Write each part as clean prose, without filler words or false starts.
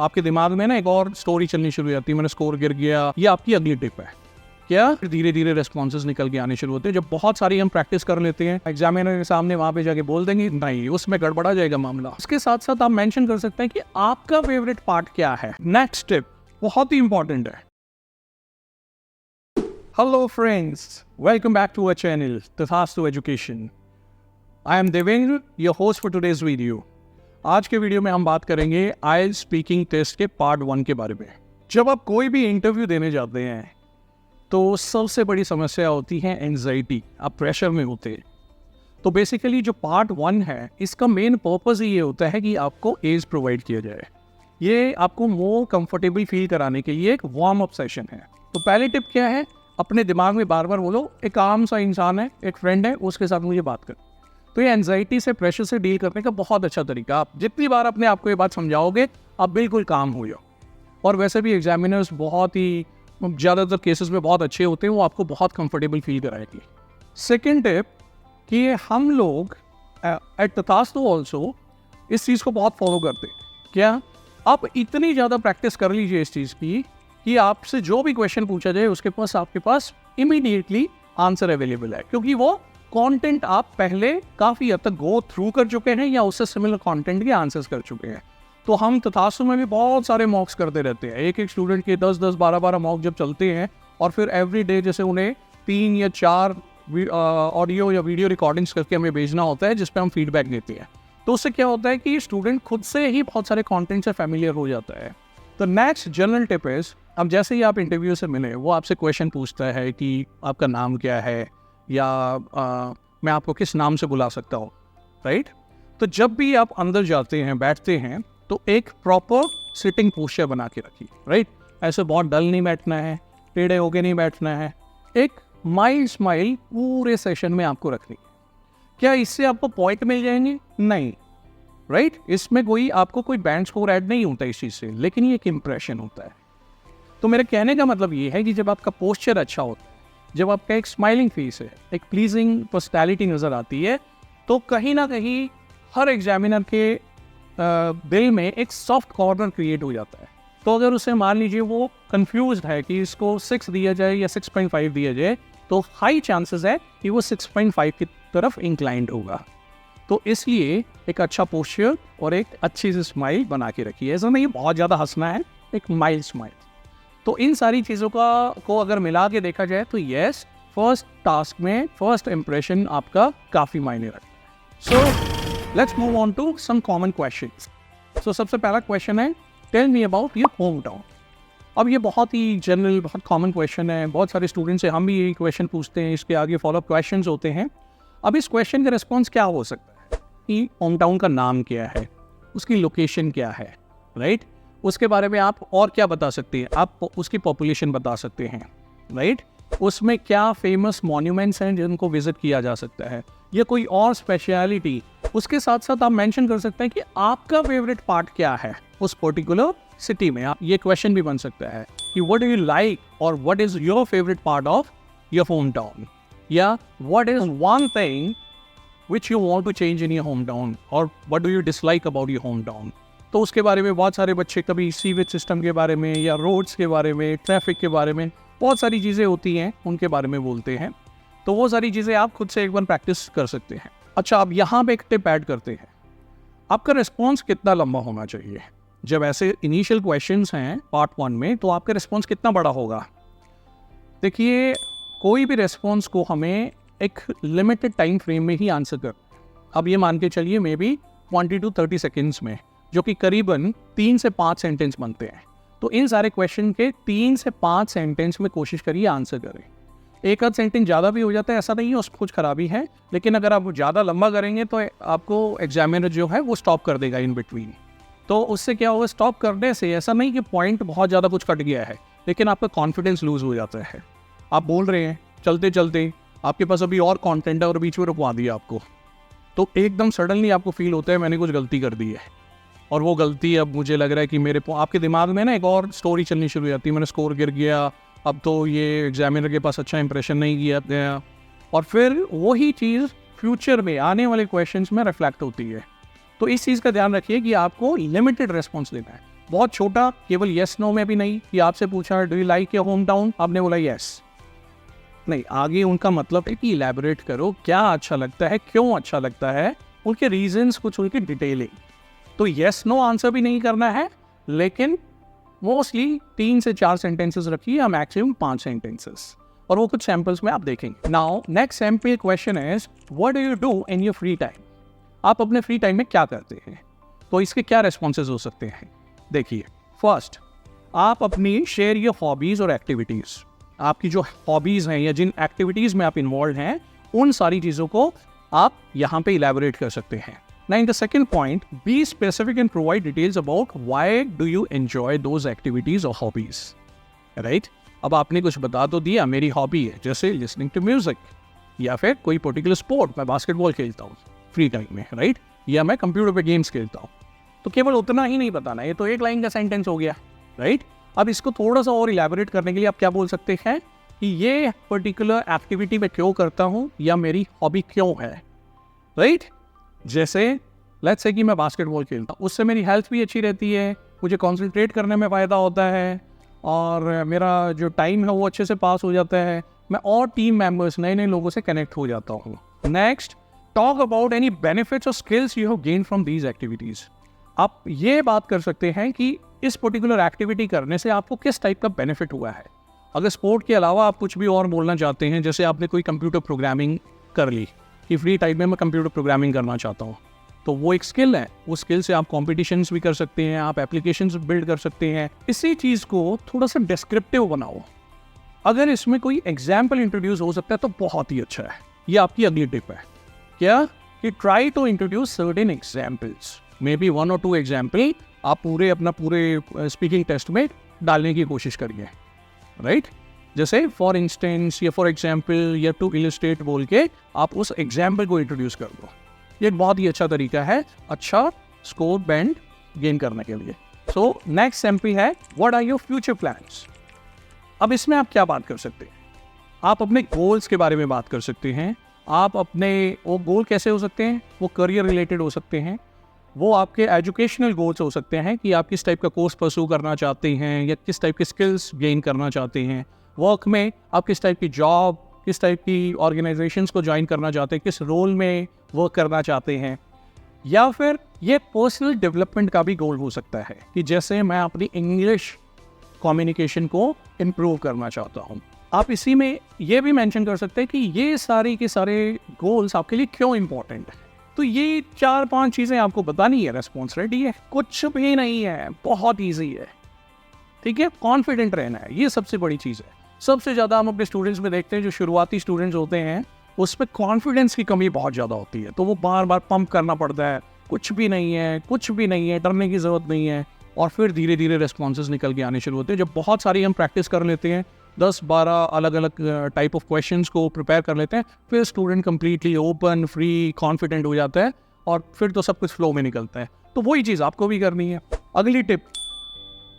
आपके दिमाग में ना एक और स्टोरी चलनी शुरू हो जाती है, मेरा स्कोर गिर गया। ये आपकी अगली टिप है। क्या फिर धीरे धीरे रेस्पॉन्सेज निकल के आने शुरू होते हैं। जब बहुत सारी हम प्रैक्टिस कर लेते हैं, एग्जामिनर के सामने वहां पे जाके बोल देंगे, नहीं उसमें गड़बड़ा जाएगा मामला। उसके साथ साथ आप मेंशन कर सकते हैं कि आपका फेवरेट पार्ट क्या है। नेक्स्ट टिप बहुत ही इंपॉर्टेंट है। Hello friends, welcome back to our channel Tathastu education. I am Devendra, your host for today's video. आज के वीडियो में हम बात करेंगे आईएलटीएस स्पीकिंग टेस्ट के पार्ट 1 के बारे में। जब आप कोई भी इंटरव्यू देने जाते हैं तो सबसे बड़ी समस्या होती है एंजाइटी। आप प्रेशर में होते हैं। तो बेसिकली जो पार्ट 1 है, इसका मेन पर्पस ही ये होता है कि आपको एज प्रोवाइड किया जाए। ये आपको मोर कंफर्टेबल फील कराने के लिए एक वार्म अप सेशन है। तो पहली टिप क्या है, अपने दिमाग में बार बार बोलो, एक आम सा इंसान है, एक फ्रेंड है, उसके साथ मुझे बात कर। तो ये एंजाइटी से, प्रेशर से डील करने का बहुत अच्छा तरीका। आप जितनी बार अपने आप को ये बात समझाओगे, आप बिल्कुल काम हो जाओ। और वैसे भी एग्जामिनर्स बहुत ही ज़्यादातर केसेस में बहुत अच्छे होते हैं, वो आपको बहुत कंफर्टेबल फील कराएगी। सेकेंड टिप कि हम लोग एट तथास्तु ऑल्सो इस चीज़ को बहुत फॉलो करते हैं। क्या आप इतनी ज़्यादा प्रैक्टिस कर लीजिए इस चीज़ की कि आपसे जो भी क्वेश्चन पूछा जाए उसके पास आपके पास इमीडिएटली आंसर अवेलेबल है, क्योंकि वो कंटेंट आप पहले काफ़ी हद तक गो थ्रू कर चुके हैं या उससे सिमिलर कंटेंट के आंसर्स कर चुके हैं। तो हम तथास्तु में भी बहुत सारे मॉक्स करते रहते हैं। एक एक स्टूडेंट के 10-10, 12-12 मॉक जब चलते हैं और फिर एवरी डे जैसे उन्हें 3 या 4 ऑडियो या वीडियो रिकॉर्डिंग्स करके हमें भेजना होता है, जिस पे हम फीडबैक देते हैं। तो उससे क्या होता है कि स्टूडेंट खुद से ही बहुत सारे कंटेंट से फैमिलियर हो जाता है। तो नेक्स्ट जनरल टिप इज, अब जैसे ही आप इंटरव्यू से मिले, वो आपसे क्वेश्चन पूछता है कि आपका नाम क्या है या मैं आपको किस नाम से बुला सकता हूँ, राइट। तो जब भी आप अंदर जाते हैं, बैठते हैं, तो एक प्रॉपर सिटिंग पोस्चर बना के रखिए, राइट। ऐसे बहुत डल नहीं बैठना है, टेढ़े होके नहीं बैठना है। एक माइल्ड स्माइल पूरे सेशन में आपको रखनी है। क्या इससे आपको पॉइंट मिल जाएंगे? नहीं, राइट। इसमें कोई आपको कोई बैंड स्कोर ऐड नहीं होता इस चीज़ से, लेकिन ये एक इम्प्रेशन होता है। तो मेरे कहने का मतलब ये है कि जब आपका पोस्चर अच्छा होता है, जब आपका एक स्माइलिंग फेस है, एक प्लीजिंग पर्सनैलिटी नज़र आती है, तो कहीं ना कहीं हर एग्जामिनर के दिल में एक सॉफ्ट कॉर्नर क्रिएट हो जाता है। तो अगर उसे मान लीजिए वो कंफ्यूज्ड है कि इसको 6 दिया जाए या 6.5 दिया जाए, तो हाई चांसेस है कि वो 6.5 की तरफ इंक्लाइंड होगा। तो इसलिए एक अच्छा पोस्चर और एक अच्छी सी स्माइल बना के रखिए। ऐसा नहीं बहुत ज़्यादा हंसना है, एक माइल्ड स्माइल। तो इन सारी चीज़ों को अगर मिला के देखा जाए तो यस, फर्स्ट टास्क में फर्स्ट इम्प्रेशन आपका काफ़ी मायने रखता है। So let's move on to some common questions. So सबसे पहला क्वेश्चन है, tell me about your home town. अब ये बहुत ही जनरल, बहुत कॉमन क्वेश्चन है। बहुत सारे स्टूडेंट से हम भी यही क्वेश्चन पूछते हैं, इसके आगे फॉलोअप क्वेश्चंस होते हैं। अब इस क्वेश्चन का रिस्पॉन्स क्या हो सकता है कि होम टाउन का नाम क्या है, उसकी लोकेशन क्या है, राइट। उसके बारे में आप और क्या बता सकते हैं? आप उसकी पॉपुलेशन बता सकते हैं, राइट। उसमें क्या फेमस मॉन्यूमेंट्स हैं जिनको विजिट किया जा सकता है, या कोई और स्पेशलिटी। उसके साथ साथ आप मेंशन कर सकते हैं कि आपका फेवरेट पार्ट क्या है उस पर्टिकुलर सिटी में। आप ये क्वेश्चन भी बन सकता है कि व्हाट डू यू लाइक और what is your favourite part of your home town, या what is one thing which you want to change in your home town, और what do you dislike about your home town. तो उसके बारे में बहुत सारे बच्चे कभी सीवेज सिस्टम के बारे में या रोड्स के बारे में, ट्रैफिक के बारे में, बहुत सारी चीज़ें होती हैं, उनके बारे में बोलते हैं। तो वो सारी चीज़ें आप खुद से एक बार प्रैक्टिस कर सकते हैं। अच्छा, अब यहाँ पे एक टिप ऐड करते हैं, आपका रिस्पॉन्स कितना लंबा होना चाहिए। जब ऐसे इनिशियल क्वेश्चंस हैं पार्ट 1 में, तो आपका रिस्पॉन्स कितना बड़ा होगा। देखिए, कोई भी रिस्पॉन्स को हमें एक लिमिटेड टाइम फ्रेम में ही आंसर कर, अब ये मान के चलिए मे बी 20 to 30 सेकेंड्स में, जो कि करीबन 3 से 5 सेंटेंस बनते हैं। तो इन सारे क्वेश्चन के 3 से 5 सेंटेंस में कोशिश करिए आंसर करें। एक आध सेंटेंस ज़्यादा भी हो जाता है, ऐसा नहीं है उसमें कुछ खराबी है, लेकिन अगर आप ज़्यादा लंबा करेंगे तो आपको एग्जामिनर जो है वो स्टॉप कर देगा इन बिटवीन। तो उससे क्या होगा, स्टॉप करने से ऐसा नहीं कि पॉइंट बहुत ज़्यादा कुछ कट गया है, लेकिन आपका कॉन्फिडेंस लूज हो जाता है। आप बोल रहे हैं चलते चलते, आपके पास अभी और कॉन्टेंट है और बीच में रुकवा दिया आपको, तो एकदम सडनली आपको फील होता है मैंने कुछ गलती कर दी है, और वो गलती अब मुझे लग रहा है कि आपके दिमाग में ना एक और स्टोरी चलनी शुरू हो जाती है, मेरा स्कोर गिर गया, अब तो ये एग्जामिनर के पास अच्छा इंप्रेशन नहीं किया गया। और फिर वही चीज़ फ्यूचर में आने वाले क्वेश्चंस में रिफ्लेक्ट होती है। तो इस चीज़ का ध्यान रखिए कि आपको लिमिटेड रिस्पॉन्स देना है। बहुत छोटा, केवल यस नो में भी नहीं कि आपसे पूछा do you like your home town, आपने बोला यस, नहीं, आगे उनका मतलब है कि इलैबोरेट करो क्या अच्छा लगता है, क्यों अच्छा लगता है, उनके रीजंस, कुछ उनकी डिटेलिंग। तो यस नो आंसर भी नहीं करना है, लेकिन मोस्टली 3 से 4 सेंटेंसेस रखिए या मैक्सिमम 5 सेंटेंसेस, और वो कुछ सैंपल्स में आप देखेंगे। Now next sample question is what do you do in your free time. आप अपने फ्री टाइम में क्या करते हैं? तो इसके क्या रिस्पॉन्सेज हो सकते हैं? देखिए, फर्स्ट, आप अपनी शेयर योर हॉबीज और एक्टिविटीज। आपकी जो हॉबीज हैं या जिन एक्टिविटीज में आप इन्वॉल्व हैं, उन सारी चीजों को आप यहाँ पे इलैबोरेट कर सकते हैं। Now in the second point, be specific and provide details about why do you enjoy those activities or hobbies, right? अब आपने कुछ बता तो दिया, मेरी हॉबी है जैसे listening to music, या फिर कोई पर्टिकुलर स्पोर्ट, मैं बास्केटबॉल खेलता हूँ फ्री टाइम में, राइट? या मैं कंप्यूटर पे गेम्स खेलता हूँ। तो केवल उतना ही नहीं बताना, ये तो एक लाइन का सेंटेंस हो गया, राइट? अब इसको थोड़ा सा और इलैबोरेट करने के लिए आप क्या बोल सकते हैं कि ये पर्टिकुलर एक्टिविटी मैं क्यों करता हूँ या मेरी हॉबी क्यों है, राइट? जैसे लेट्स से कि मैं बास्केटबॉल खेलता हूँ, उससे मेरी हेल्थ भी अच्छी रहती है, मुझे कॉन्सेंट्रेट करने में फ़ायदा होता है, और मेरा जो टाइम है वो अच्छे से पास हो जाता है, मैं और टीम मेंबर्स, नए नए लोगों से कनेक्ट हो जाता हूँ। Next, talk about any benefits और skills you have gain from these activities. आप ये बात कर सकते हैं कि इस पर्टिकुलर एक्टिविटी करने से आपको किस टाइप का बेनिफिट हुआ है। अगर स्पोर्ट के अलावा आप कुछ भी और बोलना चाहते हैं, जैसे आपने कोई कंप्यूटर प्रोग्रामिंग कर ली कि फ्री टाइम में मैं कंप्यूटर प्रोग्रामिंग करना चाहता हूँ, तो वो एक स्किल है, उस स्किल से आप कॉम्पिटिशन्स भी कर सकते हैं, आप एप्लीकेशंस बिल्ड कर सकते हैं। इसी चीज़ को थोड़ा सा डिस्क्रिप्टिव बनाओ। अगर इसमें कोई एग्जाम्पल इंट्रोड्यूस हो सकता है तो बहुत ही अच्छा है। ये आपकी अगली टिप है, क्या कि try to introduce certain examples, maybe 1 और 2 एग्जाम्पल आप पूरे स्पीकिंग टेस्ट में डालने की कोशिश करिए, राइट? जैसे फॉर इंस्टेंस या फॉर एग्जाम्पल या टू इलस्ट्रेट बोल के आप उस एग्जाम्पल को इंट्रोड्यूस कर दो। ये एक बहुत ही अच्छा तरीका है अच्छा स्कोर बैंड गेन करने के लिए। सो नेक्स्ट सैंपल है what are your future plans. अब इसमें आप क्या बात कर सकते हैं? आप अपने गोल्स के बारे में बात कर सकते हैं। आप अपने वो गोल कैसे हो सकते हैं? वो करियर रिलेटेड हो सकते हैं, वो आपके एजुकेशनल गोल्स हो सकते हैं कि आप किस टाइप का कोर्स परस्यू करना चाहते हैं या किस टाइप के स्किल्स गेन करना चाहते हैं। वर्क में आप किस टाइप की जॉब, किस टाइप की ऑर्गेनाइजेशंस को ज्वाइन करना चाहते हैं, किस रोल में वर्क करना चाहते हैं। या फिर ये पर्सनल डेवलपमेंट का भी गोल हो सकता है कि जैसे मैं अपनी इंग्लिश कम्युनिकेशन को इम्प्रूव करना चाहता हूँ। आप इसी में ये भी मेंशन कर सकते हैं कि ये सारे के सारे गोल्स आपके लिए क्यों इंपॉर्टेंट है। तो ये 4-5 चीज़ें आपको बतानी है, रेस्पॉन्स रेडी है, कुछ भी नहीं है, बहुत ईजी है, ठीक है? कॉन्फिडेंट रहना है, ये सबसे बड़ी चीज़ है। सबसे ज़्यादा हम अपने स्टूडेंट्स में देखते हैं, जो शुरुआती स्टूडेंट्स होते हैं उसमें कॉन्फिडेंस की कमी बहुत ज़्यादा होती है, तो वो बार बार पंप करना पड़ता है, कुछ भी नहीं है, कुछ भी नहीं है, डरने की ज़रूरत नहीं है, और फिर धीरे धीरे रेस्पॉन्सेज निकल के आने शुरू होते हैं। जब बहुत सारी हम प्रैक्टिस कर लेते हैं, 10-12 अलग अलग टाइप ऑफ क्वेश्चंस को प्रिपेयर कर लेते हैं, फिर student completely open, free, confident हो जाता है, और फिर तो सब कुछ फ्लो में निकलता है। तो वही चीज़ आपको भी करनी है। अगली टिप,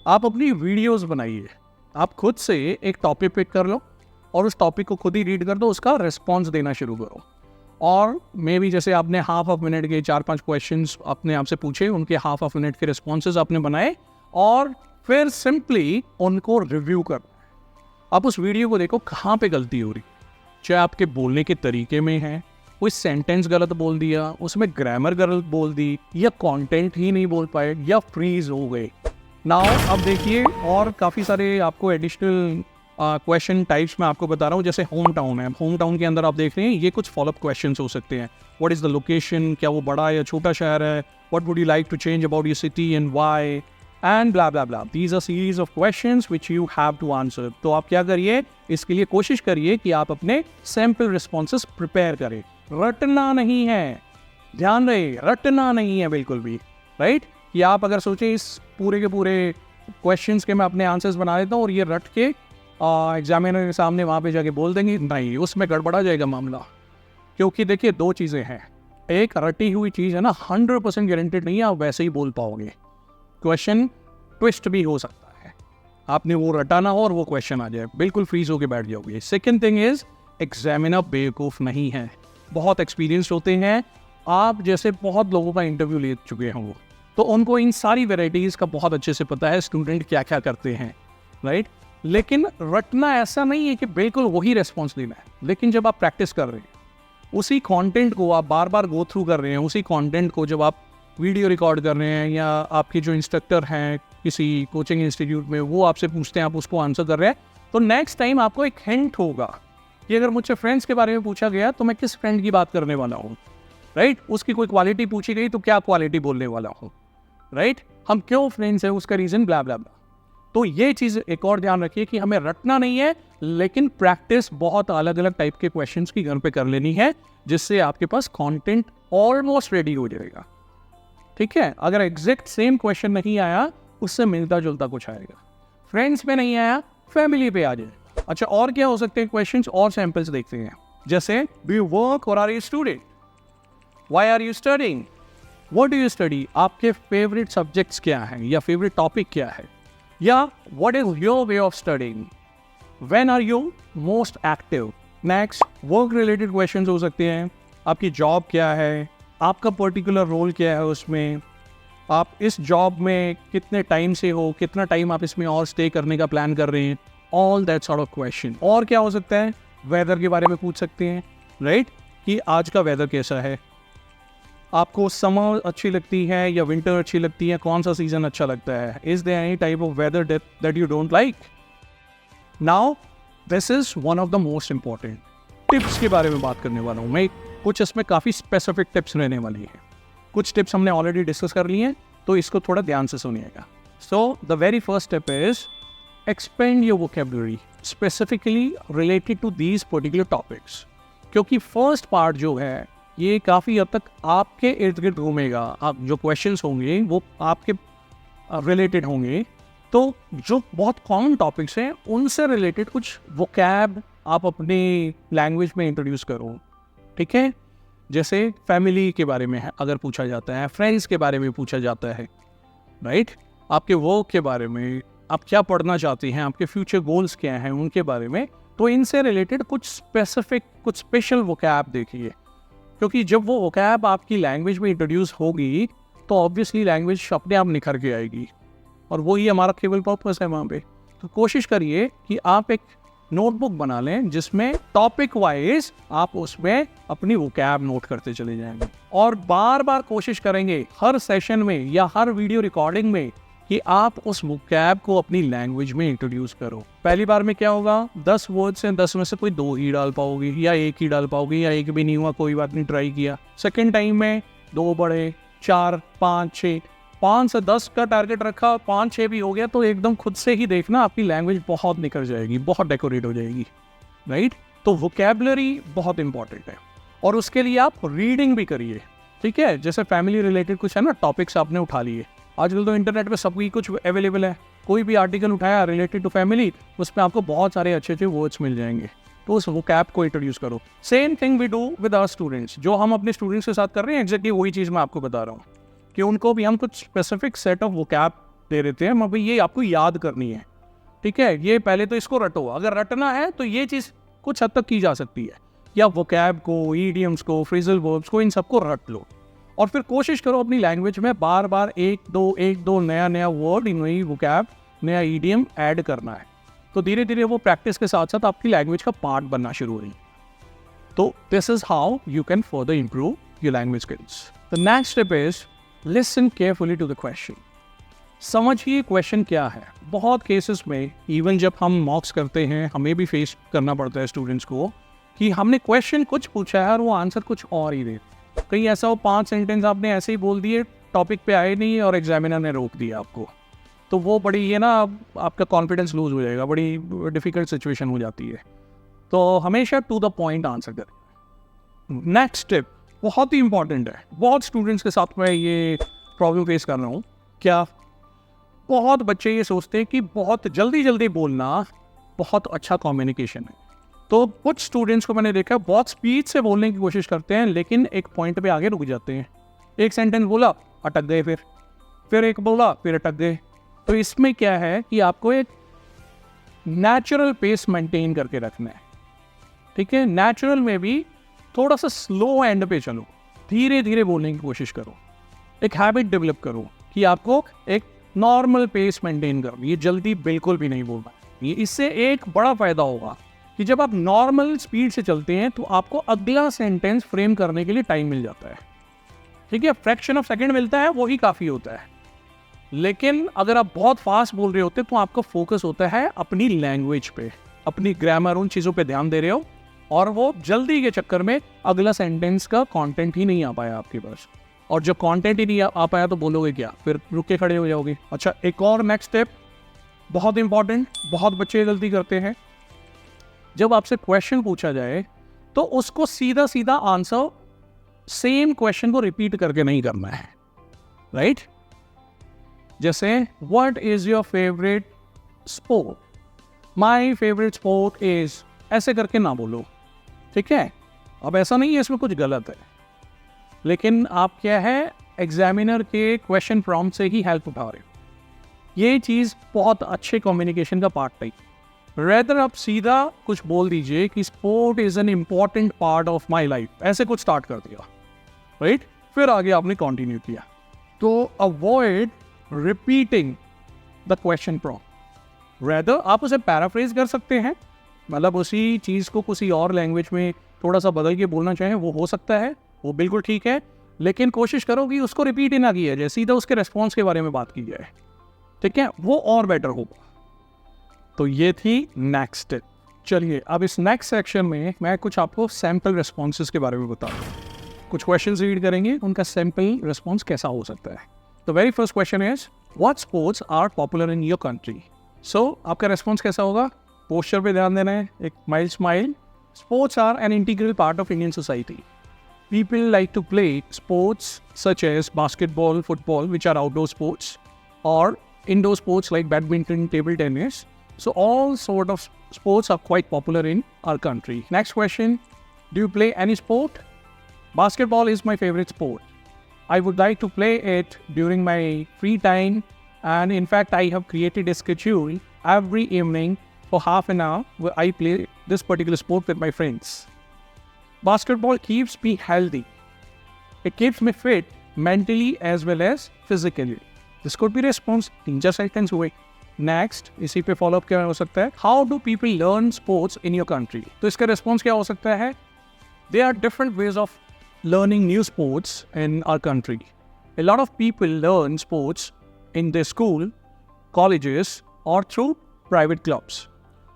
आप अपनी वीडियोज़ बनाइए। आप खुद से एक टॉपिक पिक कर लो और उस टॉपिक को खुद ही रीड कर दो, उसका रिस्पॉन्स देना शुरू करो। और मे भी जैसे आपने हाफ मिनट के 4-5 क्वेश्चंस अपने आप से पूछे, उनके हाफ मिनट के रिस्पॉन्सेज आपने बनाए, और फिर सिंपली उनको रिव्यू कर। आप उस वीडियो को देखो कहाँ पे गलती हो रही, चाहे आपके बोलने के तरीके में है, कोई सेंटेंस गलत बोल दिया, उसमें ग्रामर गलत बोल दी, या कंटेंट ही नहीं बोल पाए, या फ्रीज हो गए। नाउ अब देखिए, और काफ़ी सारे आपको एडिशनल क्वेश्चन टाइप्स मैं आपको बता रहा हूँ। जैसे होम टाउन है, होम टाउन के अंदर आप देख रहे हैं ये कुछ फॉलोअप क्वेश्चंस हो सकते हैं। व्हाट इज़ द लोकेशन, क्या वो बड़ा या छोटा शहर है, what would you like to change about your city and why, and blah blah blah. These are series of questions which you have to answer. तो आप क्या करिए, इसके लिए कोशिश करिए कि आप अपने सैम्पल रिस्पॉन्सेस प्रिपेयर करें। रटना नहीं है, ध्यान रहे, रटना नहीं है बिल्कुल भी, राइट? कि आप अगर सोचें इस पूरे के पूरे क्वेश्चंस के मैं अपने आंसर्स बना देता हूँ और ये रट के एग्जामिनर के सामने वहाँ पे जाके बोल देंगे, नहीं, उसमें गड़बड़ा जाएगा मामला। क्योंकि देखिए 2 चीज़ें हैं, एक रटी हुई चीज़ है ना, 100% गारंटेड नहीं है आप वैसे ही बोल पाओगे। क्वेश्चन ट्विस्ट भी हो सकता है, आपने वो रटा ना हो और वो क्वेश्चन आ जाए, बिल्कुल फ्रीज होके बैठ जाओगे। सेकेंड थिंग इज, एग्जामिनर बेवकूफ़ नहीं है, बहुत एक्सपीरियंस्ड होते हैं, आप जैसे बहुत लोगों का इंटरव्यू ले चुके हैं वो, तो उनको इन सारी वेराइटीज़ का बहुत अच्छे से पता है स्टूडेंट क्या क्या करते हैं, राइट। लेकिन रटना ऐसा नहीं है कि बिल्कुल वही रेस्पॉन्स देना है, लेकिन जब आप प्रैक्टिस कर रहे हैं, उसी कंटेंट को आप बार बार गो थ्रू कर रहे हैं, उसी कंटेंट को जब आप वीडियो रिकॉर्ड कर रहे हैं या आपके जो इंस्ट्रक्टर हैं किसी कोचिंग इंस्टीट्यूट में वो आपसे पूछते हैं, आप उसको आंसर कर रहे हैं, तो नेक्स्ट टाइम आपको एक हिंट होगा कि अगर मुझसे फ्रेंड्स के बारे में पूछा गया तो मैं किस फ्रेंड की बात करने वाला हूँ, राइट। उसकी कोई क्वालिटी पूछी गई तो क्या क्वालिटी बोलने वाला हूँ, राइट। हम क्यों फ्रेंड्स हैं, उसका रीज़न ब्ला ब्ला ब्ला। तो ये चीज़ एक और ध्यान रखिए कि हमें रटना नहीं है, लेकिन प्रैक्टिस बहुत अलग अलग टाइप के क्वेश्चंस की घर पे कर लेनी है, जिससे आपके पास कंटेंट ऑलमोस्ट रेडी हो जाएगा, ठीक है। अगर एग्जैक्ट सेम क्वेश्चन नहीं आया, उससे मिलता जुलता कुछ आएगा। फ्रेंड्स में नहीं आया, फैमिली पे आ जाए। अच्छा, और क्या हो सकते हैं क्वेश्चंस, और सैंपल्स देखते हैं। जैसे डू यू वर्क और are you student, why are you studying, what do you study, आपके फेवरेट सब्जेक्ट्स क्या हैं या फेवरेट टॉपिक क्या है, या what is your way of studying, when are you most active. Next, work related questions हो सकते हैं, आपकी जॉब क्या है, आपका पर्टिकुलर रोल क्या है उसमें, आप इस जॉब में कितने टाइम से हो, कितना टाइम आप इसमें और स्टे करने का प्लान कर रहे हैं, all that sort of question. और क्या हो सकता है, वेदर के बारे में पूछ सकते हैं, राइट, कि आज का वेदर कैसा है, आपको समर अच्छी लगती है या विंटर अच्छी लगती है, कौन सा सीजन अच्छा लगता है, is there any type of weather that you don't like. Now this is one of the most important tips के बारे में बात करने वाला हूँ मैं। कुछ इसमें काफ़ी स्पेसिफिक टिप्स रहने वाली हैं, कुछ टिप्स हमने ऑलरेडी डिस्कस कर लिए हैं, तो इसको थोड़ा ध्यान से सुनिएगा। So the very first tip is expand your vocabulary specifically related to these particular topics, क्योंकि फर्स्ट पार्ट जो है ये काफ़ी हद तक आपके इर्द गिर्द घूमेगा। आप जो क्वेश्चंस होंगे वो आपके रिलेटेड होंगे, तो जो बहुत कॉमन टॉपिक्स हैं उनसे रिलेटेड कुछ वोकैब आप अपनी लैंग्वेज में इंट्रोड्यूस करो, ठीक है। जैसे फैमिली के बारे में है अगर पूछा जाता है, फ्रेंड्स के बारे में पूछा जाता है, राइट, आपके वर्क के बारे में, आप क्या पढ़ना चाहते हैं, आपके फ्यूचर गोल्स क्या हैं, उनके बारे में, तो इनसे रिलेटेड कुछ स्पेसिफिक, कुछ स्पेशल वोकैब देखिए, क्योंकि जब वो वोकैब आपकी लैंग्वेज में इंट्रोड्यूस होगी तो ऑब्वियसली लैंग्वेज अपने आप निखर के आएगी, और वही हमारा केवल पर्पस है वहाँ पे। तो कोशिश करिए कि आप एक नोटबुक बना लें जिसमें टॉपिक वाइज आप उसमें अपनी वोकैब नोट करते चले जाएंगे, और बार बार कोशिश करेंगे हर सेशन में या हर वीडियो रिकॉर्डिंग में कि आप उस वोकैब को अपनी लैंग्वेज में इंट्रोड्यूस करो। पहली बार में क्या होगा, 10 वर्ड्स हैं, 10 में से कोई 2 ही डाल पाओगे या 1 ही डाल पाओगे, या 1 भी नहीं हुआ कोई बात नहीं, ट्राई किया। सेकेंड टाइम में 2 बढ़े, 4, 5, 6, 5 से 10 का टारगेट रखा, 5-6 भी हो गया, तो एकदम खुद से ही देखना आपकी लैंग्वेज बहुत निकल जाएगी, बहुत डेकोरेट हो जाएगी, राइट। तो वोकैबुलरी बहुत इंपॉर्टेंट है, और उसके लिए आप रीडिंग भी करिए, ठीक है। जैसे फैमिली रिलेटेड कुछ है ना टॉपिक्स आपने उठा लिए, आजकल तो इंटरनेट पे सबकी कुछ अवेलेबल है, कोई भी आर्टिकल उठाया रिलेटेड टू फैमिली, उसमें आपको बहुत सारे अच्छे अच्छे वर्ड्स मिल जाएंगे, तो उस वोकैब को इंट्रोड्यूस करो। Same thing we do with our students, जो हम अपने स्टूडेंट्स के साथ कर रहे हैं एग्जैक्टली वही चीज़ मैं आपको बता रहा हूँ कि उनको भी हम कुछ स्पेसिफिक सेट ऑफ वोकैब दे देते हैं, भाई ये आपको याद करनी है, ठीक है। ये पहले तो इसको रटो, अगर रटना है तो ये चीज़ कुछ हद तक की जा सकती है, या वोकैब को, ईडियम्स को, फ्रेजल वर्ब्स को, इन सबको रट लो, और फिर कोशिश करो अपनी लैंग्वेज में बार बार एक दो नया वर्ड, नई वोकैब, नया ईडियम ऐड करना है। तो धीरे धीरे वो प्रैक्टिस के साथ साथ आपकी लैंग्वेज का पार्ट बनना शुरू हो रही। तो this is how you can further improve your language skills. The next step is listen carefully to the question. समझिए क्वेश्चन क्या है। बहुत केसेस में इवन जब हम मॉक्स करते हैं हमें भी फेस करना पड़ता है स्टूडेंट्स को कि हमने क्वेश्चन कुछ पूछा है और वो आंसर कुछ और ही दे। कहीं ऐसा हो 5 सेंटेंस आपने ऐसे ही बोल दिए, टॉपिक पे आए नहीं और एग्जामिनर ने रोक दिया आपको, तो वो बड़ी ये ना आपका कॉन्फिडेंस लूज हो जाएगा, बड़ी डिफ़िकल्ट सिचुएशन हो जाती है। तो हमेशा टू द पॉइंट आंसर करें। नेक्स्ट स्टेप बहुत ही इंपॉर्टेंट है, बहुत स्टूडेंट्स के साथ मैं ये प्रॉब्लम फेस कर रहा हूँ। क्या बहुत बच्चे ये सोचते हैं कि बहुत जल्दी बोलना बहुत अच्छा कम्युनिकेशन है। तो कुछ स्टूडेंट्स को मैंने देखा बहुत स्पीड से बोलने की कोशिश करते हैं, लेकिन एक पॉइंट पे आगे रुक जाते हैं। एक सेंटेंस बोला अटक गए, फिर एक बोला फिर अटक गए। तो इसमें क्या है कि आपको एक नेचुरल पेस मेंटेन करके रखना है, ठीक है। नेचुरल में भी थोड़ा सा स्लो एंड पे चलो, धीरे धीरे बोलने की कोशिश करो, एक हैबिट डेवलप करो कि आपको एक नॉर्मल पेस मेंटेन करनी है, जल्दी बिल्कुल भी नहीं बोलना है। इससे एक बड़ा फायदा होगा कि जब आप नॉर्मल स्पीड से चलते हैं तो आपको अगला सेंटेंस फ्रेम करने के लिए टाइम मिल जाता है, ठीक है, फ्रैक्शन ऑफ सेकंड मिलता है, वही काफ़ी होता है। लेकिन अगर आप बहुत फास्ट बोल रहे होते तो आपका फोकस होता है अपनी लैंग्वेज पे, अपनी ग्रामर, उन चीज़ों पे ध्यान दे रहे हो, और वो जल्दी के चक्कर में अगला सेंटेंस का कंटेंट ही नहीं आ पाया आपके पास। और जब कंटेंट ही नहीं आ पाया तो बोलोगे क्या, फिर रुक के खड़े हो जाओगे। अच्छा, एक और नेक्स्ट स्टेप बहुत इंपॉर्टेंट, बहुत बच्चे गलती करते हैं। जब आपसे क्वेश्चन पूछा जाए तो उसको सीधा सीधा आंसर सेम क्वेश्चन को रिपीट करके नहीं करना है, राइट? जैसे what is your favourite sport, my favourite sport is, ऐसे करके ना बोलो, ठीक है? अब ऐसा नहीं है इसमें कुछ गलत है, लेकिन आप क्या है, एग्जामिनर के क्वेश्चन प्रॉम्प्ट से ही हेल्प उठा रहे हो। ये चीज़ बहुत अच्छे कम्युनिकेशन का पार्ट नहीं। रेदर आप सीधा कुछ बोल दीजिए कि sport is an important part of my life, ऐसे कुछ स्टार्ट कर दिया, राइट? फिर आगे आपने कंटिन्यू किया। तो avoid repeating the question prompt, rather आप उसे पैराफ्रेज कर सकते हैं, मतलब उसी चीज़ को किसी और लैंग्वेज में थोड़ा सा बदल के बोलना चाहें, वो हो सकता है, वो बिल्कुल ठीक है, लेकिन कोशिश करो कि उसको रिपीट ही ना किया जाए, सीधा उसके रेस्पॉन्स के बारे में बात की जाए, ठीक है? वो और बेटर होगा। तो ये थी नेक्स्ट स्टेप। चलिए अब इस नेक्स्ट सेक्शन में मैं कुछ आपको सैम्पल रिस्पॉन्सेज के बारे में बताऊँ, कुछ क्वेश्चंस रीड करेंगे, उनका सैम्पल रिस्पॉन्स कैसा हो सकता है। तो very first question is what sports are popular in your country. So आपका रिस्पॉन्स कैसा होगा? पोस्चर पे ध्यान देना है, एक mild smile. Sports are an integral part of Indian society. People like to play sports such as basketball, football, which are outdoor sports, or indoor sports like badminton, table tennis. So all sort of sports are quite popular in our country. Next question, do you play any sport? Basketball is my favorite sport. I would like to play it during my free time, and in fact I have created a schedule every evening for half an hour where I play this particular sport with my friends. Basketball keeps me healthy. It keeps me fit mentally as well as physically. This could be response. 3-4 seconds हुए. Next, इसी पे follow up क्या हो सकता है? How do people learn sports in your country? तो इसका response क्या हो सकता है? There are different ways of learning new sports in our country. A lot of people learn sports in their school, colleges, or through private clubs.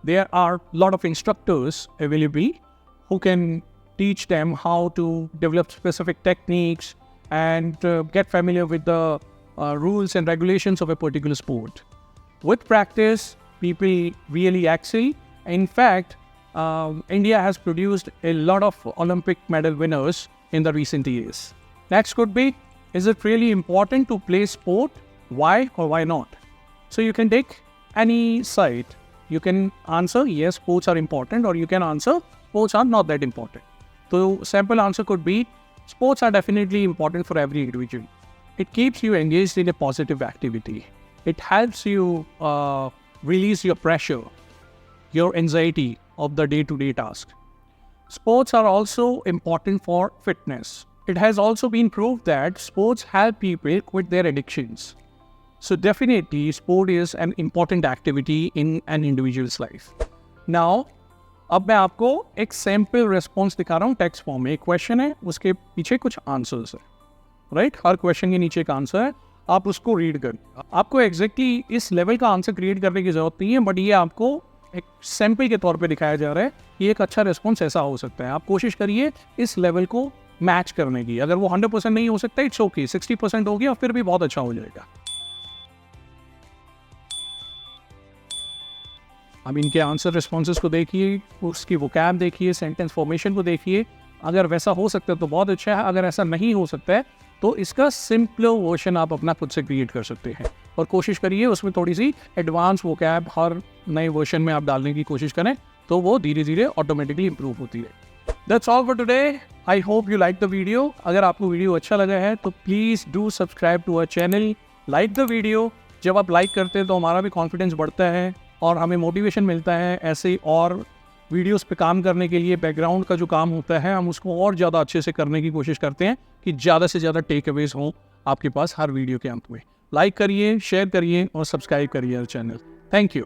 There are a lot of instructors available who can teach them how to develop specific techniques and get familiar with the rules and regulations of a particular sport. With practice, people really excel. In fact, India has produced a lot of Olympic medal winners in the recent years. Next could be, is it really important to play sport? Why or why not? So you can take any side. You can answer, yes, sports are important, or you can answer, sports are not that important. So sample answer could be, sports are definitely important for every individual. It keeps you engaged in a positive activity. It helps you release your pressure, your anxiety of the day-to-day task. Sports are also important for fitness. It has also been proved that sports help people quit their addictions. So definitely sport is an important activity in an individual's life. Now, अब मैं आपको एक sample response दिखा रहा हूँ text form में। एक question है, उसके पीछे कुछ आंसर्स है, राइट? हर क्वेश्चन के नीचे एक आंसर है, आप उसको रीड करिए। आपको एग्जैक्टली इस लेवल का आंसर क्रिएट करने की जरूरत नहीं है, बट ये आपको एक सैम्पल के तौर पे दिखाया जा रहा है कि एक अच्छा रिस्पॉन्स ऐसा हो सकता है। आप कोशिश करिए इस लेवल को मैच करने की। अगर वो 100% नहीं हो सकता, इट्स ओके, 60% हो गया, फिर भी बहुत अच्छा हो जाएगा। अब इनके आंसर रिस्पॉन्सेज को देखिए, उसकी वोकैब देखिए, सेंटेंस फॉर्मेशन को देखिए। अगर वैसा हो सकता है तो बहुत अच्छा है, अगर ऐसा नहीं हो सकता है तो इसका सिंपल वर्जन आप अपना खुद से क्रिएट कर सकते हैं। और कोशिश करिए उसमें थोड़ी सी एडवांस वोकैब हर नए वर्जन में आप डालने की कोशिश करें, तो वो धीरे धीरे ऑटोमेटिकली इंप्रूव होती है। That's all for today. I hope you like the video. अगर आपको वीडियो अच्छा लगा है तो please do subscribe to our channel, like the video. जब आप लाइक करते हैं तो हमारा भी कॉन्फिडेंस बढ़ता है और हमें मोटिवेशन मिलता है ऐसे और वीडियोस पे काम करने के लिए। बैकग्राउंड का जो काम होता है हम उसको और ज़्यादा अच्छे से करने की कोशिश करते हैं कि ज़्यादा से ज़्यादा टेक अवेज हों आपके पास हर वीडियो के अंत में। लाइक करिए, शेयर करिए और सब्सक्राइब करिए चैनल। Thank you.